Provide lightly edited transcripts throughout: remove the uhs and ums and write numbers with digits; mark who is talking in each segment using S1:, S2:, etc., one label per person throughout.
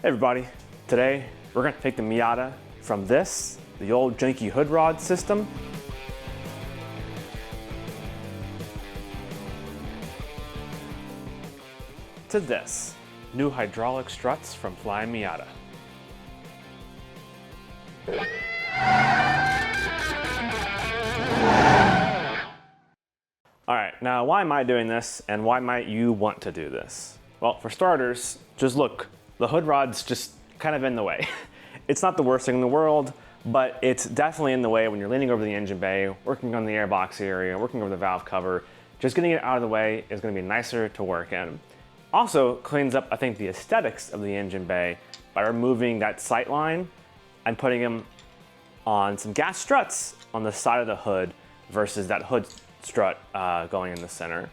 S1: Hey everybody, today we're going to take the Miata from this, the old janky hood rod system, to this, new hydraulic struts from Rad Miata. Alright, now why am I doing this and why might you want to do this? Well, for starters, just look, the hood rod's just kind of in the way. It's not the worst thing in the world, but it's definitely in the way when you're leaning over the engine bay, working on the airbox area, working over the valve cover. Just getting it out of the way is going to be nicer to work in. Also cleans up, I think, the aesthetics of the engine bay by removing that sight line and putting them on some gas struts on the side of the hood versus that hood strut going in the center.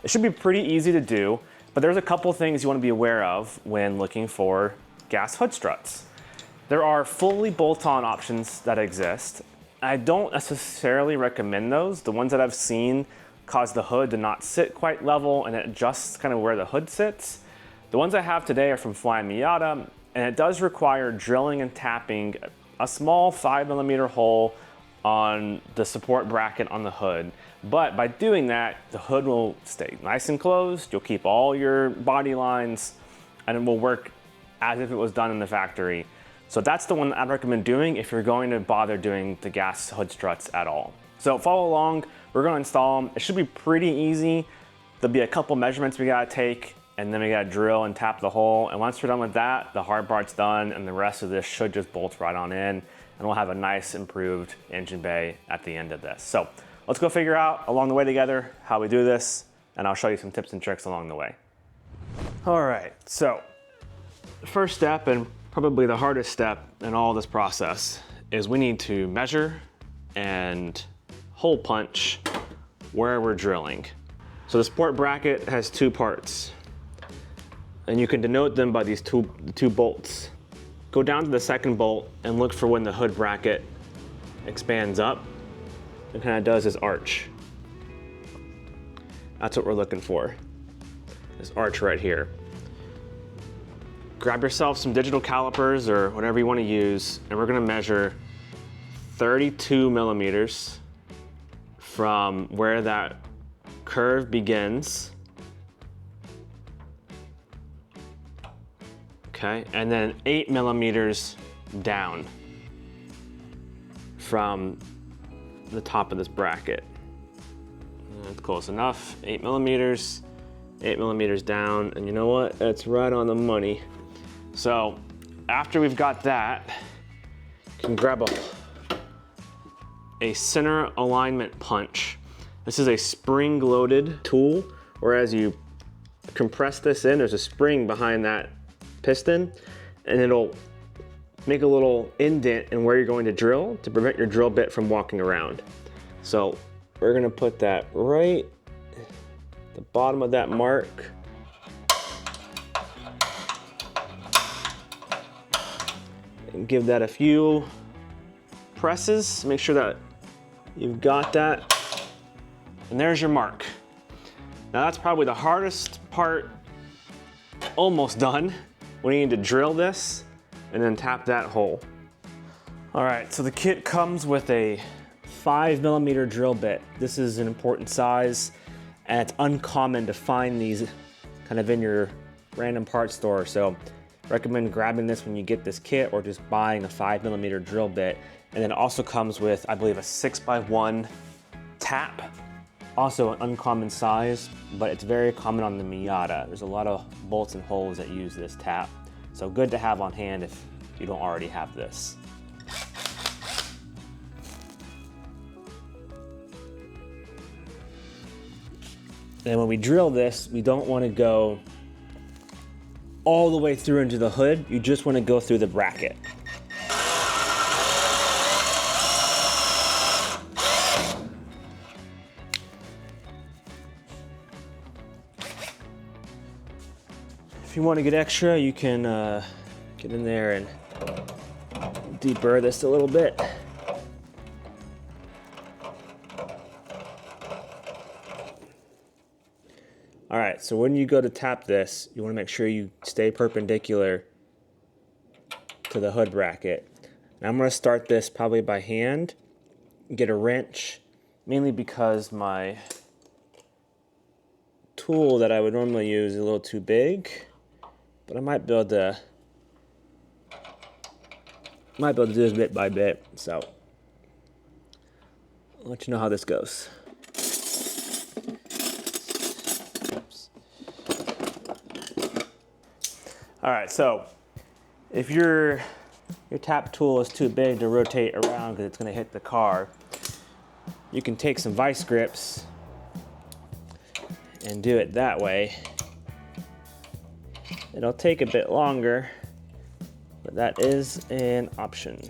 S1: It should be pretty easy to do, but there's a couple things you want to be aware of when looking for gas hood struts. There are fully bolt-on options that exist. I don't necessarily recommend those. The ones that I've seen cause the hood to not sit quite level and it adjusts kind of where the hood sits. The ones I have today are from Rad Miata, and it does require drilling and tapping a small 5mm hole on the support bracket on the hood. But by doing that, the hood will stay nice and closed. You'll keep all your body lines and it will work as if it was done in the factory. So that's the one I'd recommend doing if you're going to bother doing the gas hood struts at all. So follow along, we're gonna install them. It should be pretty easy. There'll be a couple measurements we gotta take, and then we gotta drill and tap the hole. And once we're done with that, the hard part's done and the rest of this should just bolt right on in, and we'll have a nice improved engine bay at the end of this. So let's go figure out along the way together how we do this, and I'll show you some tips and tricks along the way. All right, so the first step, and probably the hardest step in all this process, is we need to measure and hole punch where we're drilling. So the support bracket has two parts, and you can denote them by these two bolts. Go down to the second bolt and look for when the hood bracket expands up and kind of does this arch. That's what we're looking for, this arch right here. Grab yourself some digital calipers or whatever you want to use, and we're going to measure 32mm from where that curve begins. Okay, and then 8mm down from the top of this bracket. That's close enough. 8mm down, and you know what? That's right on the money. So after we've got that, you can grab a center alignment punch. This is a spring-loaded tool, whereas you compress this in, there's a spring behind that piston, and it'll make a little indent in where you're going to drill to prevent your drill bit from walking around. So we're gonna put that right at the bottom of that mark. And give that a few presses, make sure that you've got that. And there's your mark. Now that's probably the hardest part, almost done. We need to drill this and then tap that hole. All right, so the kit comes with a 5mm drill bit. This is an important size, and it's uncommon to find these kind of in your random parts store. So recommend grabbing this when you get this kit, or just buying a 5mm drill bit. And then it also comes with, I believe, a 6x1 tap. Also an uncommon size, but it's very common on the Miata. There's a lot of bolts and holes that use this tap. So good to have on hand if you don't already have this. Then when we drill this, we don't want to go all the way through into the hood. You just want to go through the bracket. If you want to get extra, you can get in there and deburr this a little bit. All right, so when you go to tap this, you want to make sure you stay perpendicular to the hood bracket. And I'm going to start this probably by hand, get a wrench, mainly because my tool that I would normally use is a little too big, but I might be able to do this bit by bit, so I'll let you know how this goes. All right, so if your tap tool is too big to rotate around because it's going to hit the car, you can take some vice grips and do it that way. It'll take a bit longer, but that is an option.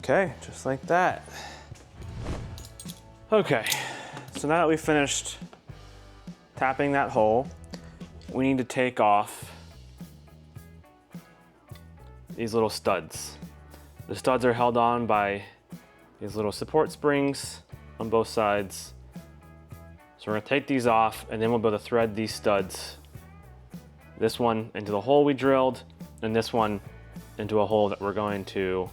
S1: Okay, just like that. Okay, so now that we've finished tapping that hole, we need to take off these little studs. The studs are held on by these little support springs on both sides. So we're gonna take these off and then we'll be able to thread these studs, this one into the hole we drilled, and this one into a hole that we're going to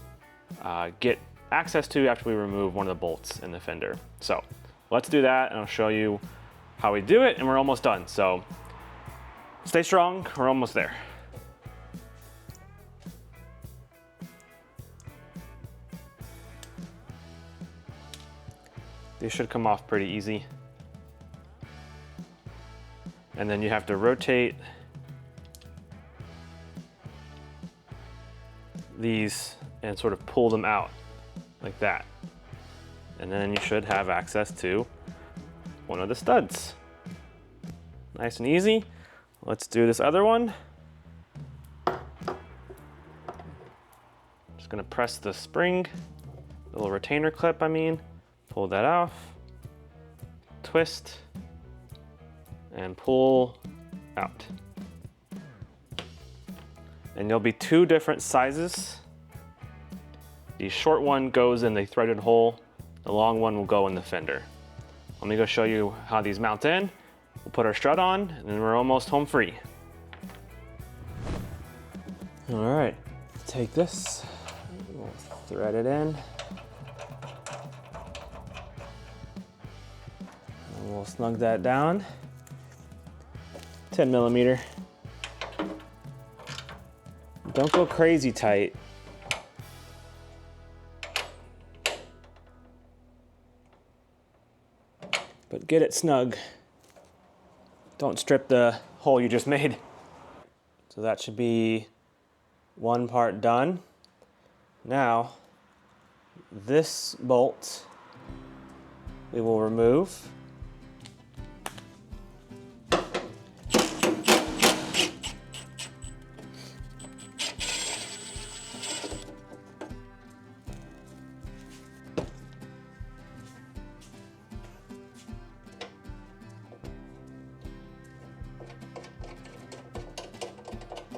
S1: get access to after we remove one of the bolts in the fender. So let's do that and I'll show you how we do it, and we're almost done. So stay strong, we're almost there. These should come off pretty easy. And then you have to rotate these and sort of pull them out like that. And then you should have access to one of the studs. Nice and easy. Let's do this other one. Just gonna press the spring, the little retainer clip, pull that off, twist, and pull out. And there'll be two different sizes. The short one goes in the threaded hole, the long one will go in the fender. Let me go show you how these mount in. We'll put our strut on, and then we're almost home free. All right, take this, we'll thread it in. And we'll snug that down. 10 millimeter. Don't go crazy tight. But get it snug. Don't strip the hole you just made. So that should be one part done. Now, this bolt we will remove.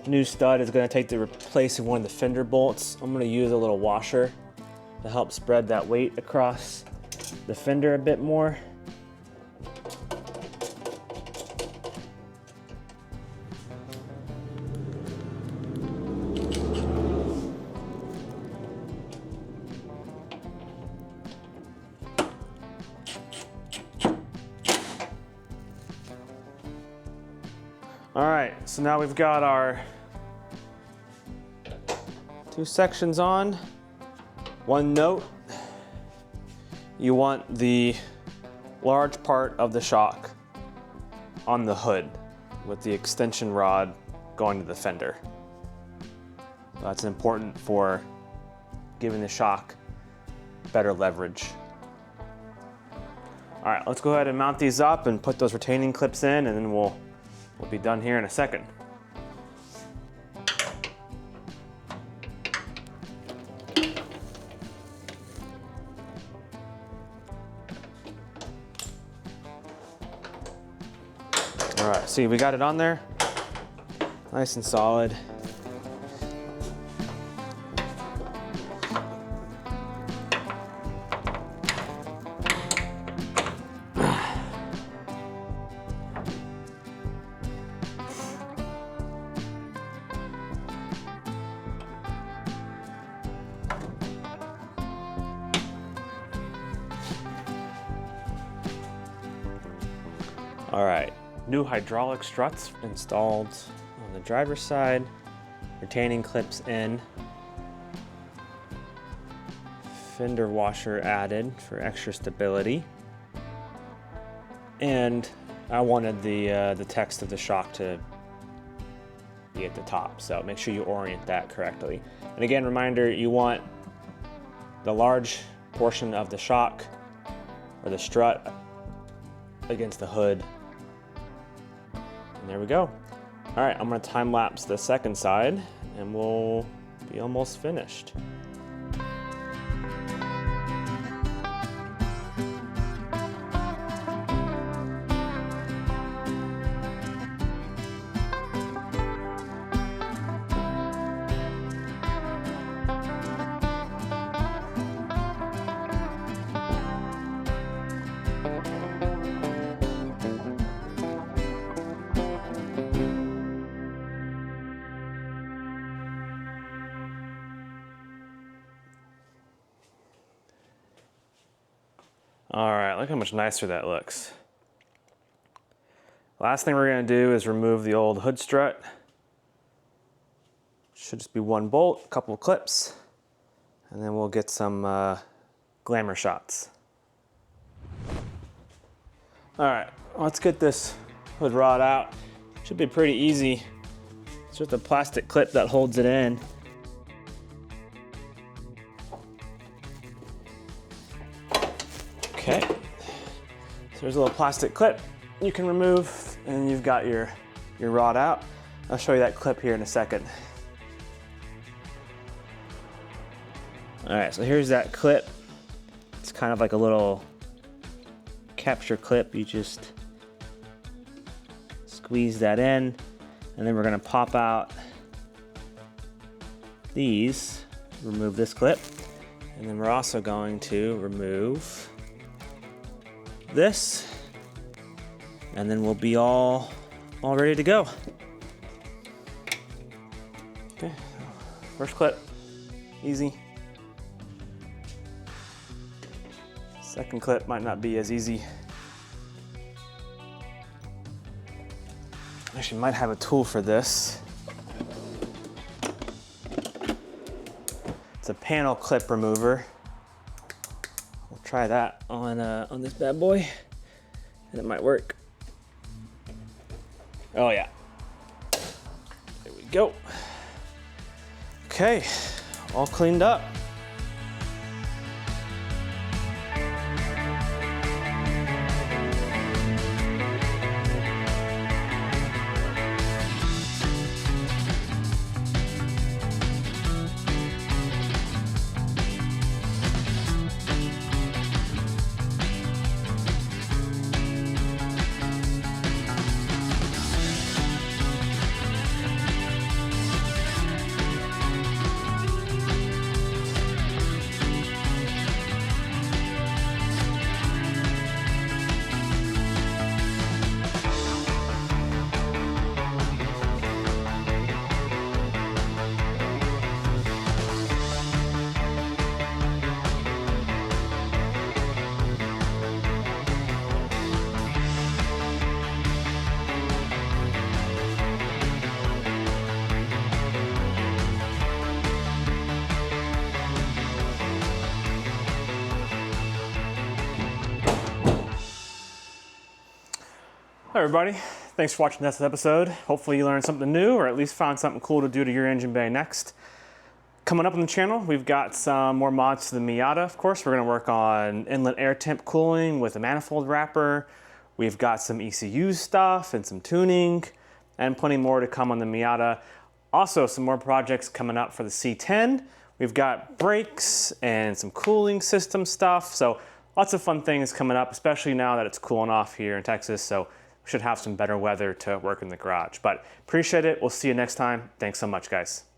S1: New stud is going to take the place of one of the fender bolts. I'm going to use a little washer to help spread that weight across the fender a bit more. All right, so now we've got our two sections on. One note, you want the large part of the shock on the hood with the extension rod going to the fender. That's important for giving the shock better leverage. All right, let's go ahead and mount these up and put those retaining clips in, and then we'll We'll be done here in a second. All right, see, we got it on there, nice and solid. All right, new hydraulic struts installed on the driver's side, retaining clips in, fender washer added for extra stability, and I wanted the text of the shock to be at the top, so make sure you orient that correctly. And again, reminder, you want the large portion of the shock or the strut against the hood. And there we go. All right, I'm gonna time lapse the second side and we'll be almost finished. All right, look how much nicer that looks. Last thing we're gonna do is remove the old hood strut. Should just be one bolt, a couple of clips, and then we'll get some glamour shots. All right, let's get this hood rod out. Should be pretty easy. It's just a plastic clip that holds it in. Okay, so there's a little plastic clip you can remove and you've got your rod out. I'll show you that clip here in a second. All right, so here's that clip. It's kind of like a little capture clip. You just squeeze that in and then we're gonna pop out these, remove this clip, and then we're also going to remove this, and then we'll be all ready to go. Okay, first clip, easy. Second clip might not be as easy. Actually, might have a tool for this. It's a panel clip remover. Try that on this bad boy, and it might work. Oh yeah, there we go. Okay, all cleaned up. Hi everybody, thanks for watching this episode. Hopefully you learned something new or at least found something cool to do to your engine bay next. Coming up on the channel, we've got some more mods to the Miata, of course. We're gonna work on inlet air temp cooling with a manifold wrapper. We've got some ECU stuff and some tuning. and plenty more to come on the Miata. Also, some more projects coming up for the C10. We've got brakes and some cooling system stuff. So lots of fun things coming up, especially now that it's cooling off here in Texas. So we should have some better weather to work in the garage. But appreciate it. We'll see you next time. Thanks so much, guys.